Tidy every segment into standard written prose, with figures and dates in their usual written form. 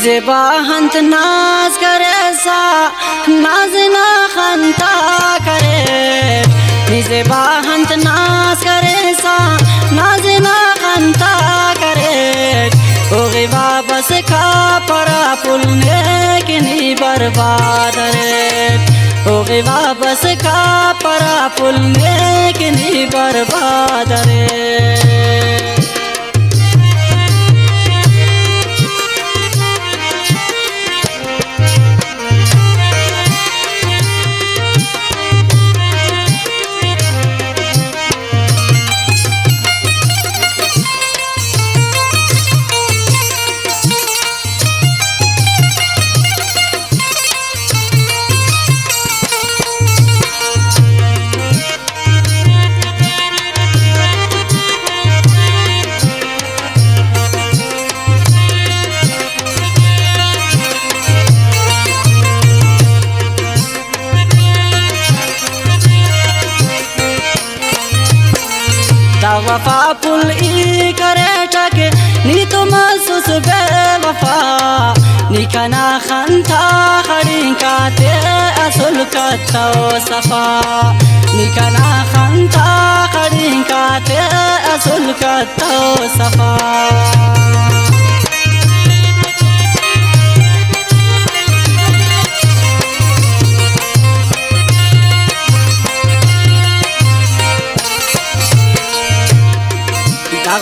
निजेबा हंत नाज करे सा नाज ना खंता करे निजेबा हंत नाज करे सा नाज ना खंता करे ओगे वापस का परा पुलने की नी बर्बाद रे ओगे वापस का परा पुलने की नी बर्बाद रे वफा पुल ई करे टके नी तो महसूस बेवफा निकना खंता खड़ी काते असुल कतो सफा निकना खंता खड़ी काते असुल कतो सफा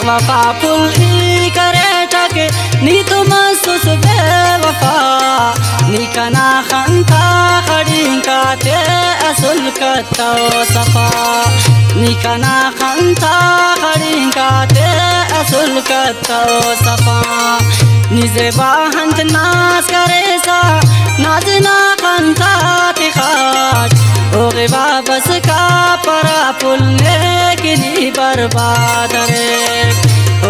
वफा पुल ई करे टके नी तो महसूस बेवफा निकना खंता खड़ी काते असुल कतो सफा निकना खंता खड़ी काते असुल कतो सफा निजेबा हंत नाज करे सा नाज ना खंता तिखाट ओगे वापस का परा पुलने की नी बर्बाद रे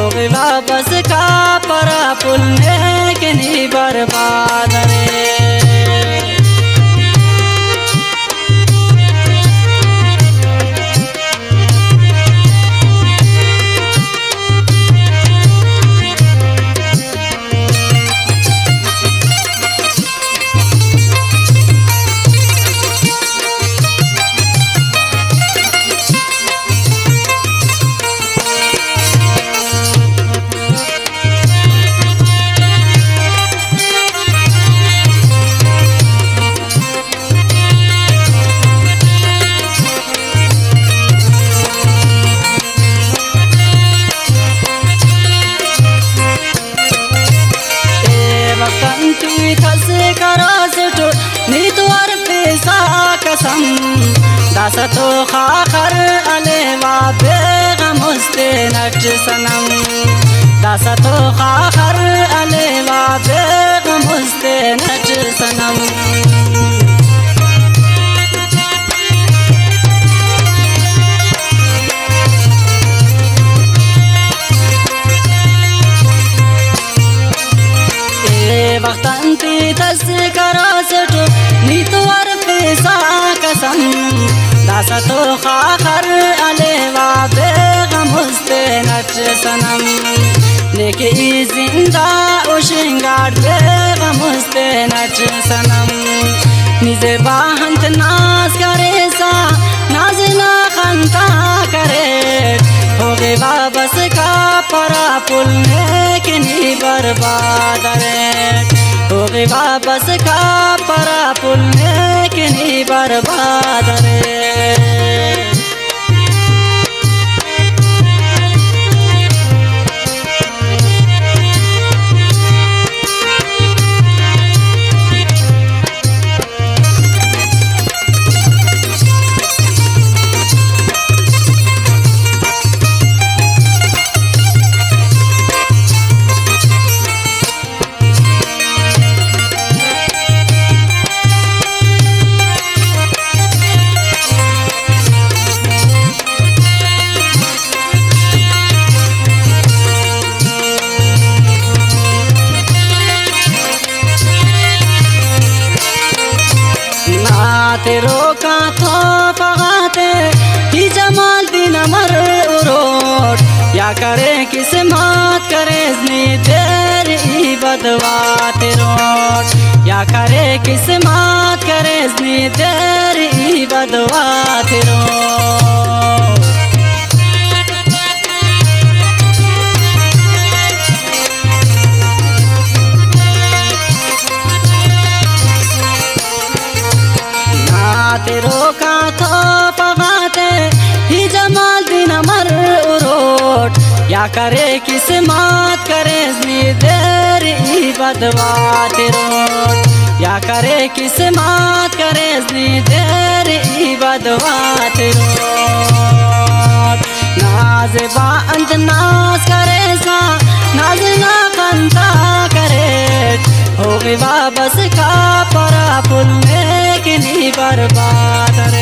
ओगे वापस का परा पुलने की नी बर्बाद रे दासा तो खाखर अलेवा बेगमुस्ते नट सनम दासा तो खाखर अलेवा बेगमुस्ते नट सनम वक्तंती तस्करा सेठो नी तो अरफेसा कसम दासा तो खाखर अलेवा बेगमुस्ते नट सनम लेके ई जिंदा उशिंगार बेगमुस्ते नट सनम निजेबा हंत नाज करे सा नाज ना खंता करे होगे वापस का परा पुलने की नी बर्बाद रे होगे वापस का परा पुलने की नी बर्बाद रे तेरो का थो पगाते ही जमाल दिन मर उरोट या करे किस्मत करे तेरी बदवा रोट या करे किस्मत करे इतनी तेरी बदवा रोट तेरो का तो पगाते ही जमाल दिन मर उरोट या करे किस्मत करे इतनी देरी बदवात रोट या करे किस्मत करे इतनी देरी बदवात रोट नाज बा अंत नाज करे सा नाज ना कंता करे हो गई वापस का परा फुल में किनी बर्बाद रे।